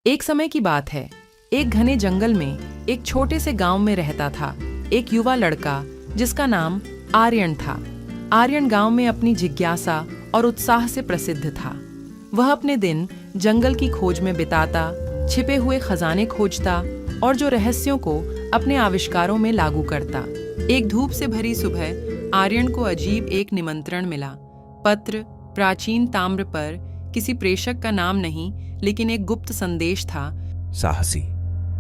एक समय की बात है। एक घने जंगल में एक छोटे से गांव में रहता था एक युवा लड़का जिसका नाम आर्यन था। आर्यन गांव में अपनी जिज्ञासा और उत्साह से प्रसिद्ध था। वह अपने दिन जंगल की खोज में बिताता, छिपे हुए खजाने खोजता और जो रहस्यों को अपने आविष्कारों में लागू करता। एक धूप से भरी सुबह आर्यन को अजीब एक निमंत्रण मिला। पत्र प्राचीन ताम्र पर, किसी प्रेषक का नाम नहीं, लेकिन एक गुप्त संदेश था। साहसी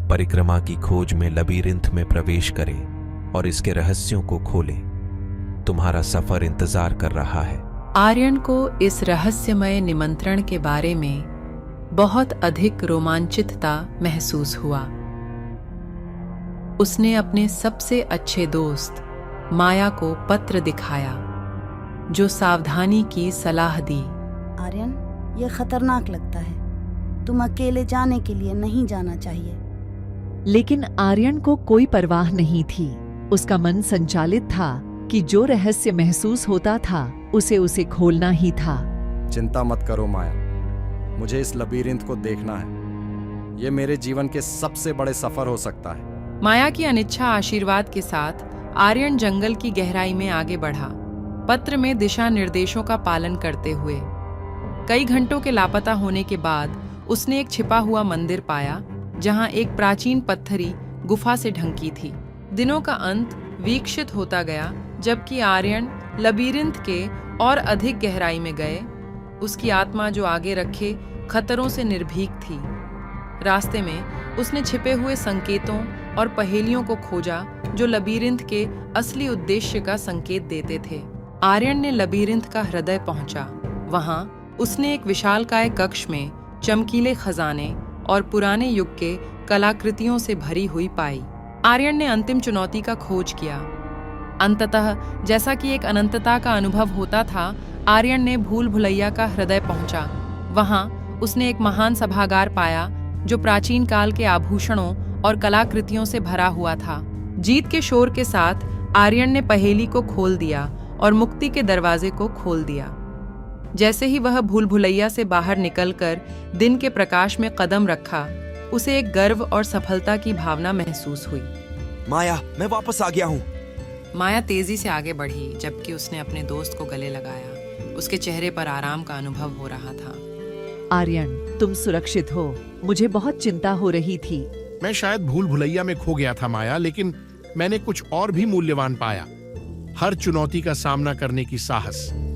परिक्रमा की खोज में लबीरिंथ में प्रवेश करें और इसके रहस्यों को खोलें। तुम्हारा सफर इंतजार कर रहा है। आर्यन को इस रहस्यमय निमंत्रण के बारे में बहुत अधिक रोमांचितता महसूस हुआ। उसने अपने सबसे अच्छे दोस्त माया को पत्र दिखाया, जो सावधानी की सलाह दी। आर्यन, ये खतरनाक लगता है। तुम अकेले जाने के लिए नहीं जाना चाहिए। लेकिन आर्यन को कोई परवाह नहीं थी। उसका मन संचालित था कि जो रहस्य महसूस होता था उसे खोलना ही था। चिंता मत करो माया, मुझे इस लबीरिंथ को देखना है। ये मेरे जीवन के सबसे बड़े सफर हो सकता है। माया की अनिच्छा आशीर्वाद के साथ आर्यन जंगल की गहराई में आगे बढ़ा, पत्र में दिशा निर्देशों का पालन करते हुए। कई घंटों के लापता होने के बाद उसने एक छिपा हुआ मंदिर पाया, जहां एक प्राचीन पत्थरी गुफा से ढंकी थी। दिनों का अंत वीक्षित होता गया, जबकि आर्यन लबीरिंथ के और अधिक गहराई में गए। उसकी आत्मा जो आगे रखे खतरों से निर्भीक थी। रास्ते में उसने छिपे हुए संकेतों और पहेलियों को खोजा, जो लबीरिंथ के असली उद्देश्य का संकेत देते थे। आर्यन ने लबीरिंथ का हृदय पहुंचा। वहां उसने एक विशालकाय कक्ष में चमकीले खजाने और पुराने युग के कलाकृतियों से भरी हुई पाई। आर्यन ने अंतिम चुनौती का खोज किया। अंततः, जैसा कि एक अनंतता का अनुभव होता था, आर्यन ने भूल भुलैया का हृदय पहुंचा। वहां उसने एक महान सभागार पाया, जो प्राचीन काल के आभूषणों और कलाकृतियों से भरा हुआ था। जीत के शोर के साथ आर्यन ने पहेली को खोल दिया और मुक्ति के दरवाजे को खोल दिया। जैसे ही वह भूल भुलैया से बाहर निकलकर दिन के प्रकाश में कदम रखा, उसे एक गर्व और सफलता की भावना महसूस हुई। माया, मैं वापस आ गया हूँ। माया तेजी से आगे बढ़ी, जबकि उसने अपने दोस्त को गले लगाया। उसके चेहरे पर आराम का अनुभव हो रहा था। आर्यन, तुम सुरक्षित हो। मुझे बहुत चिंता हो रही थी। मैं शायद भूल भुलैया में खो गया था माया, लेकिन मैंने कुछ और भी मूल्यवान पाया। हर चुनौती का सामना करने की साहस।